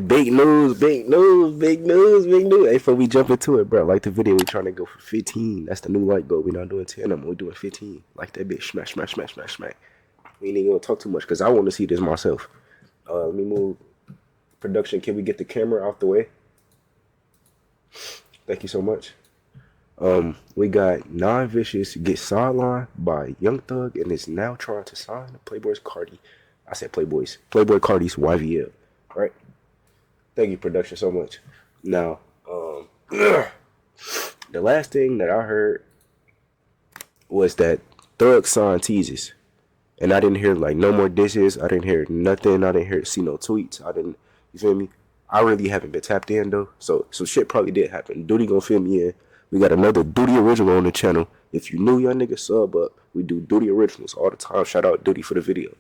Big news, big news, big news, big news. Hey, before we jump into it, bro, like the video, we trying to go for 15. That's the new light goal. We not doing 10 of them. We doing 15. Like that bitch, smash, smash, smash, smash, smash. We ain't even gonna talk too much because I want to see this myself. Let me move. Production, can we get the camera out the way? Thank you so much. We got Non-Vicious get sidelined by Young Thug and is now trying to sign Playboy Cardi's YVL. Right? Thank you, production, so much. Now, the last thing that I heard was that Thug signed teases. And I didn't hear like no more dishes. I didn't hear nothing. I didn't see no tweets. You feel me? I really haven't been tapped in though. So shit probably did happen. Duty gonna fill me in. We got another Duty original on the channel. If you new, young nigga, sub up. We do Duty originals all the time. Shout out Duty for the video.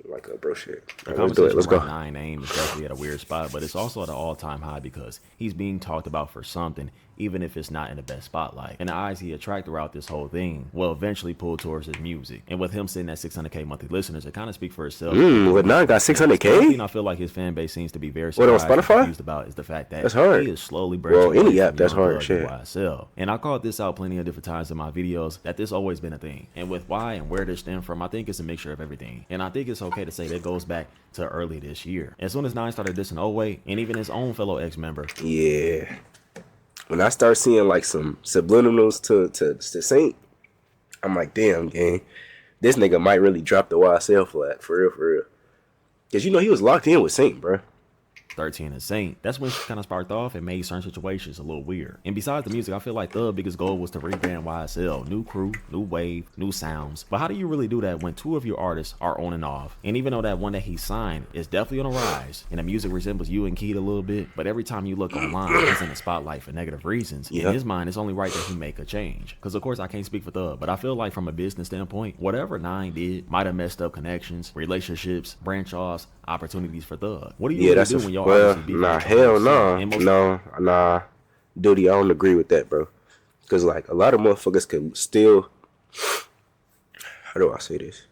Like bro shit. Right, let's do it. Let's go. 9 aim is definitely at a weird spot, but it's also at an all-time high because he's being talked about for something, even if it's not in the best spotlight. And the eyes he attracted throughout this whole thing will eventually pull towards his music. And with him sitting at 600K monthly listeners, it kind of speaks for itself. With 9 got 600K? I feel like his fan base seems to be very surprised. What, on Spotify? Confused about is the fact that that's hard. He is slowly branching. Well, any app, that's hard shit. YSL. And I called this out plenty of different times in my videos that this always been a thing. And with why and where this stem from, I think it's a mixture of everything. And I think it's okay to say that goes back to early this year. As soon as 9 started dissing Oway and even his own fellow ex-member. Yeah. When I start seeing like some subliminals to Saint, I'm like, damn, gang, this nigga might really drop the YSL flag for real, for real. Cause you know he was locked in with Saint, bro. 13 and Saint. That's when she kind of sparked off and made certain situations a little weird. And besides the music, I feel like the biggest goal was to rebrand YSL. New crew, new wave, new sounds. But how do you really do that when 2 of your artists are on and off? And even though that one that he signed is definitely on a rise, and the music resembles you and Keith a little bit, but every time you look online, he's in the spotlight for negative reasons. Yep. In his mind, it's only right that he make a change. Because of course, I can't speak for Thug, but I feel like from a business standpoint, whatever 9 did might have messed up connections, relationships, branch-offs, opportunities for Thug. What do you really do when your artists be hell no. Nah. Duty, I don't agree with that, bro. Because, like, a lot of motherfuckers can still... How do I say this?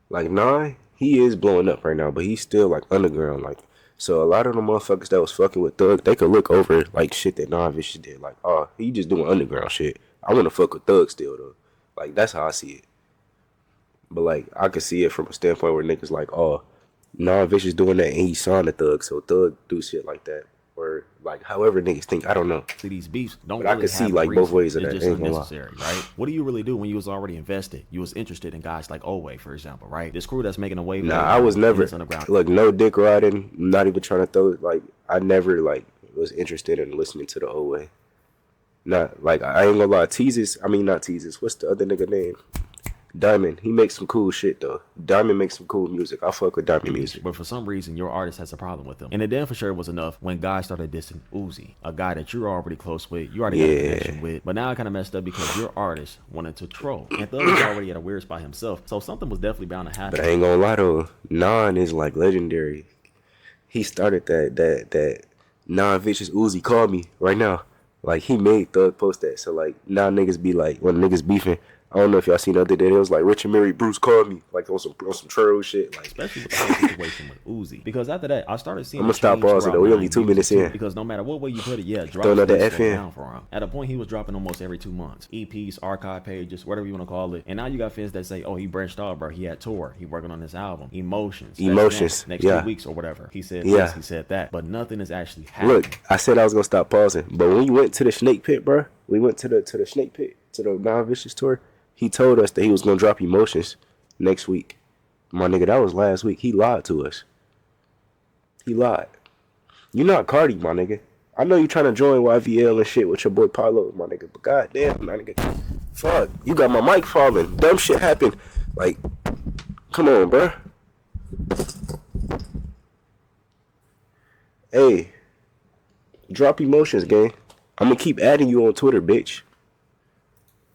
Like, 9, he is blowing up right now, but he's still, like, underground. Like, so a lot of the motherfuckers that was fucking with Thug, they could look over, like, shit that Non-Vicious did. Like, oh, he just doing underground shit. I want to fuck with Thug still, though. Like, that's how I see it. But, like, I could see it from a standpoint where niggas like, oh, Non-Vicious doing that and he signed a Thug, so Thug do shit like that, or like however niggas think. I don't know. See, these beefs don't. But really I can see like both ways of that. It's just unnecessary, right? What do you really do when you was already invested? You was interested in guys like Oway, for example, right? This crew that's making a wave. Nah, I was never. Look, no dick riding. Not even trying to throw it. Like I never like was interested in listening to the Oway. Not like I ain't gonna lie. Not Teases. What's the other nigga name? Diamond, he makes some cool shit though. Diamond makes some cool music. I fuck with Diamond music. But for some reason, your artist has a problem with him. And it then for sure was enough when guys started dissing Uzi, a guy that you're already close with, you already got a connection with. But now it kind of messed up because your artist wanted to troll. And Thug was already at a weird spot himself, so something was definitely bound to happen. But I ain't gonna lie though, 9 is like legendary. He started that Non-Vicious Uzi called me right now. Like he made Thug post that. So like now niggas be like, when niggas beefing, I don't know if y'all seen the other day. It was like Rich and Mary Bruce called me like on some troll shit. Like especially with the whole situation with Uzi. Because after that, I started seeing. I'm gonna stop pausing though. We only 2 minutes in. Because no matter what way you put it, drops down for him. At a point, he was dropping almost every 2 months. EPs, archive pages, whatever you want to call it. And now you got fans that say, "Oh, he branched off, bro. He had tour. He working on this album. Emotions. Next 2 weeks or whatever." He said this, he said that, but nothing is actually happening. Look, I said I was gonna stop pausing, but when we went to the Snake Pit, bro, we went to the Snake Pit to the Non-Vicious tour. He told us that he was going to drop Emotions next week. My nigga, that was last week. He lied to us. He lied. You not Cardi, my nigga. I know you trying to join YVL and shit with your boy Paulo, my nigga. But goddamn, my nigga. Fuck. You got my mic falling. Dumb shit happened. Like, come on, bruh. Hey. Drop Emotions, gang. I'm going to keep adding you on Twitter, bitch.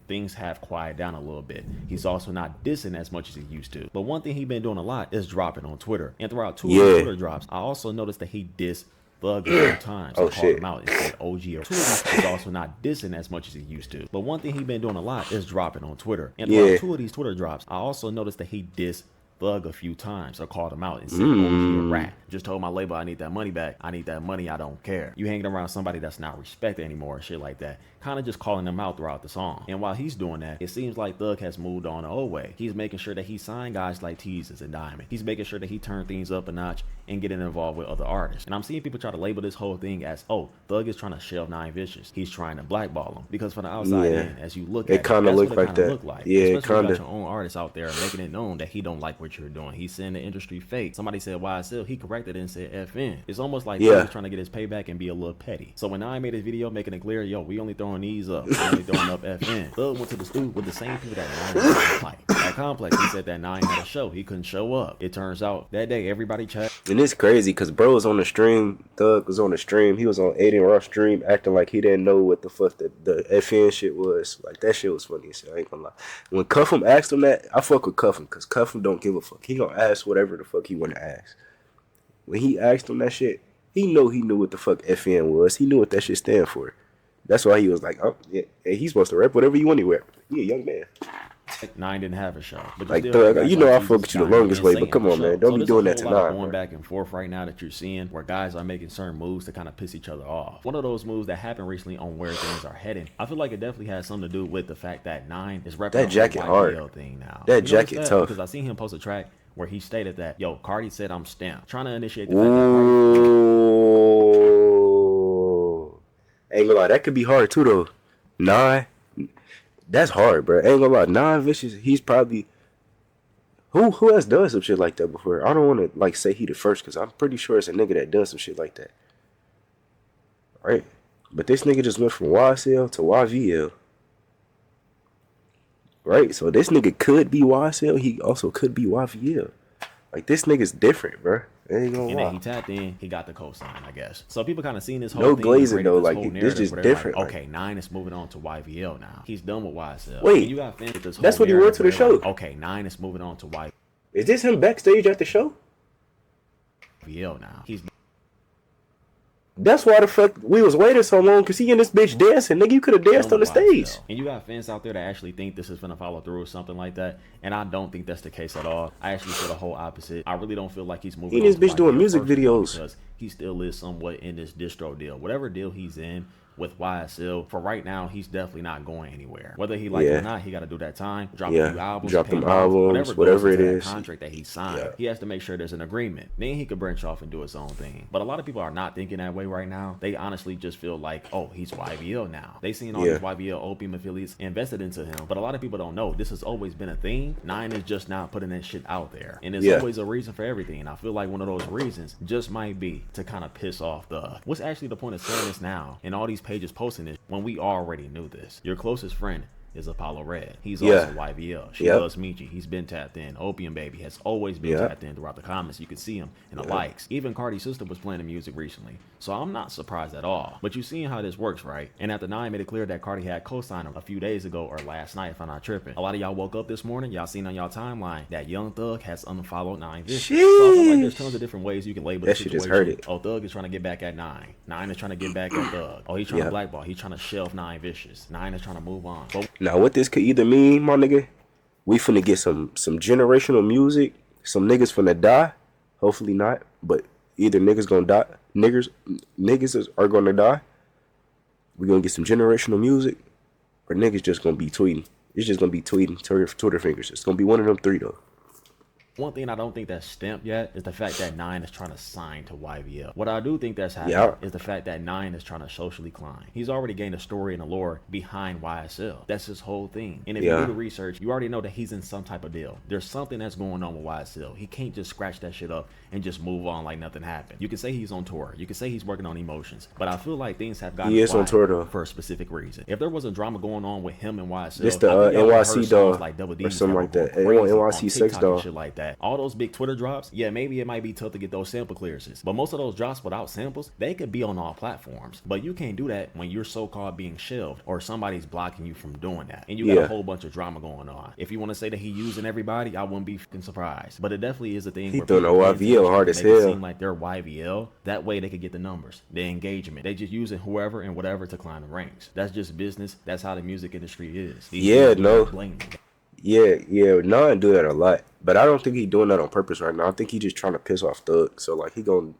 Things have quieted down a little bit. He's also not dissing as much as he used to. But one thing he's been doing a lot is dropping on Twitter. And throughout 2 of his Twitter drops, I also noticed that he dissed Thug a few times. Oh, called him out and said OG or 2 of these. He's also not dissing as much as he used to. But one thing he's been doing a lot is dropping on Twitter. And throughout 2 of these Twitter drops, I also noticed that he dissed Thug a few times or called him out and said, oh, he a rat. Just told my label I need that money back. I need that money. I don't care. You hanging around somebody that's not respected anymore, shit like that. Kind of just calling them out throughout the song. And while he's doing that, it seems like Thug has moved on the old way. He's making sure that he signed guys like Teases and Diamond. He's making sure that he turned things up a notch and getting involved with other artists. And I'm seeing people try to label this whole thing as, oh, Thug is trying to shelve Nine Vicious. He's trying to blackball him. Because from the outside in, as you look at it, kind of that's look what it like kind of that. look like. Yeah, especially kind when you of. got your own artists out there making it known that he don't like what you're doing. He's saying the industry fake. Somebody said YSL, he corrected it and said FN. It's almost like Thug is trying to get his payback and be a little petty. So when I made this video making it clear, yo, we only throwing these up. We only throwing up FN. Thug went to the studio with the same people that Nine didn't like. At Complex, he said that Nine had a show. He couldn't show up. It turns out that day everybody checked. And it's crazy because bro was on the stream. Thug was on the stream. He was on Aiden Ross stream acting like he didn't know what the fuck the FN shit was. Like, that shit was funny as shit. I ain't gonna lie. When Cuffham asked him that, I fuck with Cuffham because Cuffham don't give a fuck. He gonna ask whatever the fuck he want to ask. When he asked him that shit, he knew what the fuck FN was. He knew what that shit stand for. That's why he was like, oh, yeah, hey, he's supposed to rap whatever you want to wear. He a young man. Nine didn't have a show. But like, Thug, you know I fuck with you the longest way, but come on, man. Don't be doing that to Nine. Going back and forth right now that you're seeing where guys are making certain moves to kind of piss each other off. One of those moves that happened recently on where things are heading, I feel like it definitely has something to do with the fact that Nine is repping that jacket the hard. YVL thing now. That jacket tough. Because I seen him post a track where he stated that, yo, Cardi said I'm stamped. Trying to initiate the fact that ain't gonna lie, that could be hard too though. Nine, that's hard, bro. Ain't gonna lie, Nine Vicious, he's probably who else done some shit like that before? I don't want to like say he the first because I'm pretty sure it's a nigga that does some shit like that, right? But this nigga just went from YSL to YVL, right? So this nigga could be YSL. He also could be YVL. Like, this nigga's different, bro. Ain't gonna and lie. then he tapped in, he got the cosign, I guess. So people kind of seen this whole no thing. No glazing though, like this just different. Like, okay, Nine is moving on to YVL now. He's done with YSL. Wait, and you got finished with this that's whole what he wore to the show. Like, okay, Nine is moving on to YVL. Is this him backstage at the show? Now he's. That's why the fuck we was waiting so long, because he and this bitch dancing. Nigga, you could have danced on the stage. And you got fans out there that actually think this is going to follow through or something like that. And I don't think that's the case at all. I actually feel the whole opposite. I really don't feel like he's moving. He and this bitch doing music videos. Because he still is somewhat in this distro deal. Whatever deal he's in with YSL, for right now, he's definitely not going anywhere. Whether he like it or not, he got to do that time, drop a few albums, drop them albums, whatever it is. Contract that he signed, he has to make sure there's an agreement. Then he could branch off and do his own thing. But a lot of people are not thinking that way right now. They honestly just feel like, oh, he's YVL now. They seen all these YVL Opium affiliates invested into him. But a lot of people don't know this has always been a thing. Nine is just not putting that shit out there, and there's always a reason for everything. And I feel like one of those reasons just might be to kind of piss off the. What's actually the point of saying this now? And all these pages posting this when we already knew this. Your closest friend is Apollo Red. He's also YVL. She loves Michi. He's been tapped in. Opium Baby has always been tapped in throughout the comments. You can see him in the likes. Even Cardi's sister was playing the music recently. So I'm not surprised at all. But you seeing how this works, right? And after Nine made it clear that Cardi had co-signed him a few days ago or last night, if I'm not tripping. A lot of y'all woke up this morning, y'all seen on y'all timeline that Young Thug has unfollowed Nine Vicious. So I feel like there's tons of different ways you can label that the shit situation. just hurt it. Oh, Thug is trying to get back at Nine. Nine is trying to get back at Thug. Oh, he's trying to blackball. He's trying to shelve Nine Vicious. Nine is trying to move on. But now, what this could either mean, my nigga, we finna get some generational music. Some niggas finna die. Hopefully not, but either niggas gonna die. Niggas are gonna die. We gonna get some generational music, or niggas just gonna be tweeting. It's just gonna be tweeting, Twitter fingers. It's gonna be one of them three though. One thing I don't think that's stamped yet is the fact that Nine is trying to sign to YVL. What I do think that's happening is the fact that Nine is trying to socially climb. He's already gained a story and a lore behind YSL. That's his whole thing. And if you do the research, you already know that he's in some type of deal. There's something that's going on with YSL. He can't just scratch that shit up and just move on like nothing happened. You can say he's on tour. You can say he's working on emotions. But I feel like things have gotten quiet on tour though for a specific reason. If there was a drama going on with him and YSL, this the NYC dog like or something like that. NYC sex dog. Shit like that. All those big Twitter drops, maybe it might be tough to get those sample clearances, but most of those drops without samples, they could be on all platforms. But you can't do that when you're so-called being shelved or somebody's blocking you from doing that, and you got a whole bunch of drama going on. If you want to say that he using everybody, I wouldn't be fucking surprised. But it definitely is a thing. He throwing a YVL hard as hell. Seem like they're YVL. That way they could get the numbers, the engagement. They just using whoever and whatever to climb the ranks. That's just business. That's how the music industry is. These Yeah, Nine do that a lot, but I don't think he doing that on purpose right now. I think he just trying to piss off Thug. So like he gonna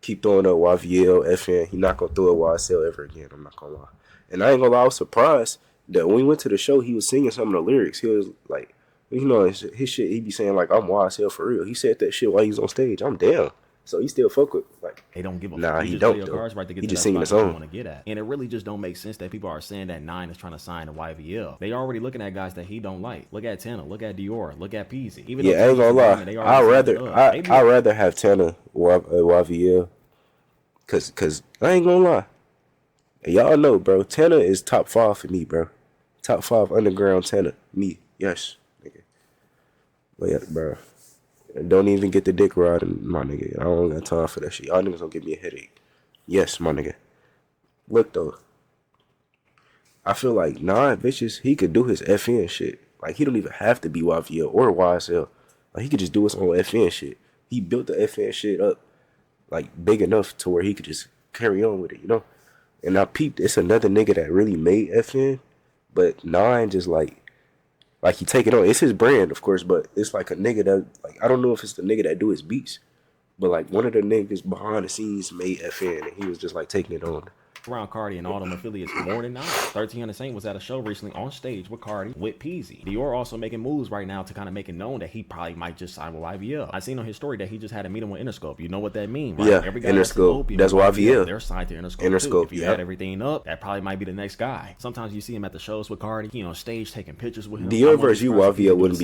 keep throwing up YVL, FN. He not gonna throw a YSL ever again. I'm not gonna lie. And I ain't gonna lie, I was surprised that when we went to the show, he was singing some of the lyrics. He was like, you know, his shit. He be saying like, "I'm YSL for real." He said that shit while he was on stage. I'm down. So he still fuck with like. They don't give a Nah, fuck. he You just play don't your though. cards right to get He to just that singing the spot that you song. want to get at. And it really just don't make sense that people are saying that Nine is trying to sign to YVL. They already looking at guys that he don't like. Look at Tana, look at Dior, look at Peasy. Even Yeah, I ain't gonna lie. I'd rather have Tana YVL. Cause I ain't gonna lie. Y'all know, bro. Tana is top 5 for me, bro. Top 5 underground Tana. Me. Yes, nigga. But yeah, bro. Don't even get the dick riding, my nigga. I don't got time for that shit. Y'all niggas gonna give me a headache. Yes, my nigga. Look though. I feel like Nine Vicious, he could do his FN shit. Like he don't even have to be YVL or YSL. Like he could just do his own FN shit. He built the FN shit up like big enough to where he could just carry on with it, you know? And I peeped, it's another nigga that really made FN, but Nine just like he take it on. It's his brand, of course, but it's like a nigga that like I don't know if it's the nigga that do his beats, but like one of the niggas behind the scenes made FN and he was just like taking it on. around Cardi and all them affiliates more than Nine. 1300 Saint was at a show recently on stage with Cardi, with Peasy. Dior also making moves right now to kind of make it known that he probably might just sign with YVL. I seen on his story that he just had a meeting with Interscope. You know what that means, right? Yeah, Every guy Interscope. That's YVL. They're signed to Interscope, Interscope, too. If you yep. add everything up, that probably might be the next guy. Sometimes you see him at the shows with Cardi, he on stage taking pictures with him. Dior versus YVL wouldn't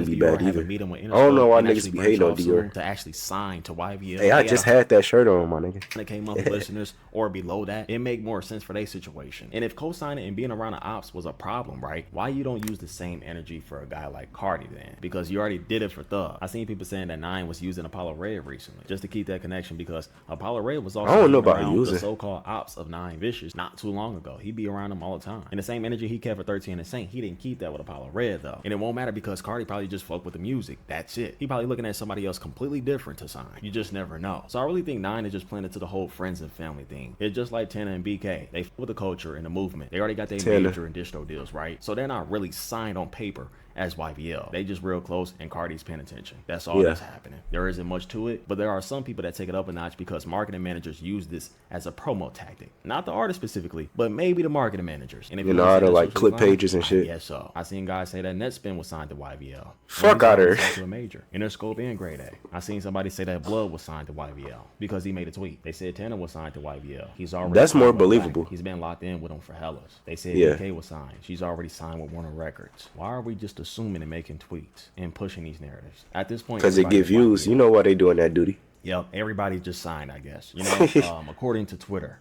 be bad either. I don't know why niggas be hating on Dior. To actually sign to YVL. Hey, I just had that shirt on, my nigga. 100K monthly listeners or below that, it make more sense for their situation. And if co-signing and being around the ops was a problem, right? Why you don't use the same energy for a guy like Cardi then? Because you already did it for Thug. I seen people saying that Nine was using Apollo Red recently just to keep that connection because Apollo Red was also I don't know about using the so-called ops of Nine Vicious not too long ago. He'd be around them all the time. And the same energy he kept for 13 and Saint, he didn't keep that with Apollo Red though. And it won't matter because Cardi probably just fuck with the music. That's it. He probably looking at somebody else completely different to sign. You just never know. So I really think Nine is just playing into the whole friends and family thing. It's just like Tana and BK. They fuck with the culture and the movement. They already got their major and distro deals, right? So they're not really signed on paper as YVL. They just real close and Cardi's paying attention. That's all that's happening. There isn't much to it, but there are some people that take it up a notch because marketing managers use this as a promo tactic. Not the artist specifically, but maybe the marketing managers. And if you know how to like clip pages and shit. Yes, so I seen guys say that Netspin was signed to YVL. Fuck out of here. To a major. Interscope and Grade A. I seen somebody say that Blood was signed to YVL because he made a tweet. They said Tanner was signed to YVL. He's already That's more believable. He's been locked in with them for hellas. They said BK was signed. She's already signed with Warner Records. Why are we just assuming and making tweets and pushing these narratives at this point? Because it give views. You know why they doing that duty. Yep, everybody just signed, I guess. You know, according to Twitter.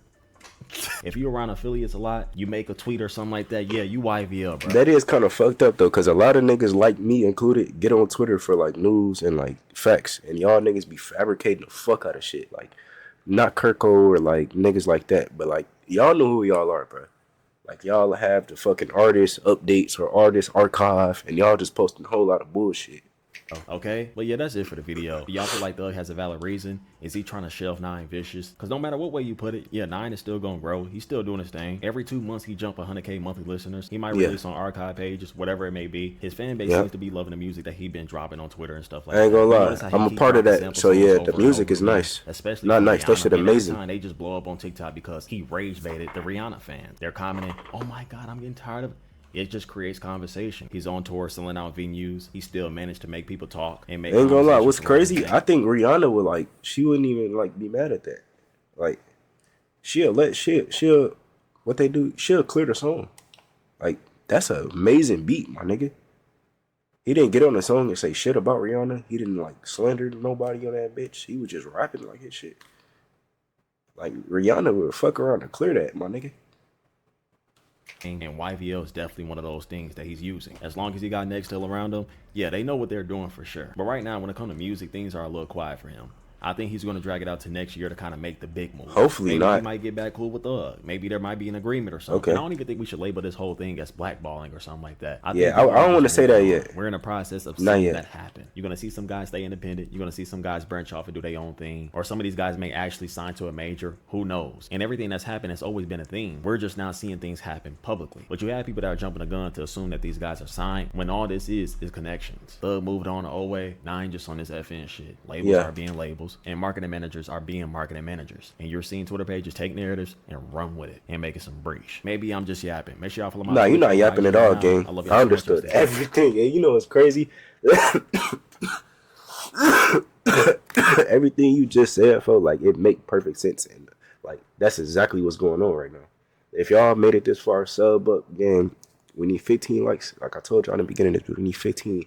If you're around affiliates a lot, you make a tweet or something like that, yeah, you YVL, bro. That is kind of fucked up though, because a lot of niggas like me included get on Twitter for like news and like facts, and y'all niggas be fabricating the fuck out of shit. Like not Kirko or like niggas like that, but like y'all know who y'all are, bro. Like y'all have the fucking artist updates or artist archive, and y'all just posting a whole lot of bullshit. Okay, but yeah, that's it for the video. Do y'all feel like Thug has a valid reason? Is he trying to shelf Nine Vicious? Because no matter what way you put it, yeah, Nine is still gonna grow. He's still doing his thing. Every 2 months he jump 100K monthly listeners. He might release on archive pages, whatever it may be. His fan base seems to be loving the music that he been dropping on Twitter and stuff like that. I ain't gonna lie, I'm a part of that. So yeah, the music is nice. Especially not nice, that shit amazing. Time they just blow up on TikTok because he rage baited the Rihanna fans. They're commenting, "Oh my God, I'm getting tired of it." It just creates conversation. He's on tour selling out venues. He still managed to make people talk and make. Ain't gonna lie, what's crazy? I think Rihanna would like. She wouldn't even like be mad at that. Like, she'll what they do. She'll clear the song. Like that's an amazing beat, my nigga. He didn't get on the song and say shit about Rihanna. He didn't like slander nobody on that bitch. He was just rapping like his shit. Like Rihanna would fuck around and clear that, my nigga. And YVL is definitely one of those things that he's using. As long as he got Nextel around him, yeah, they know what they're doing for sure. But right now, when it comes to music, things are a little quiet for him. I think he's going to drag it out to next year to kind of make the big move. Hopefully Maybe he not. might get back cool with Thug. Maybe there might be an agreement or something. Okay. And I don't even think we should label this whole thing as blackballing or something like that. Yeah, I don't want to say that yet. We're in a process of Not seeing yet. that happen. You're going to see some guys stay independent. You're going to see some guys branch off and do their own thing. Or some of these guys may actually sign to a major. Who knows? And everything that's happened has always been a theme. We're just now seeing things happen publicly. But you have people that are jumping the gun to assume that these guys are signed when all this is connections. Thug moved on to Oway. Nine just on this FN shit. Labels are being labels. And marketing managers are being marketing managers. And you're seeing Twitter pages take narratives and run with it and make it some breach. Maybe I'm just yapping. Make sure y'all follow my Nah, you're not yapping at all, gang. I understood much. everything. And you know what's crazy? Everything you just said, felt like it make perfect sense. And like that's exactly what's going on right now. If y'all made it this far, sub up, gang. We need 15 likes. Like I told y'all in the beginning of this, we need 15.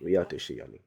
We out this shit, y'all need.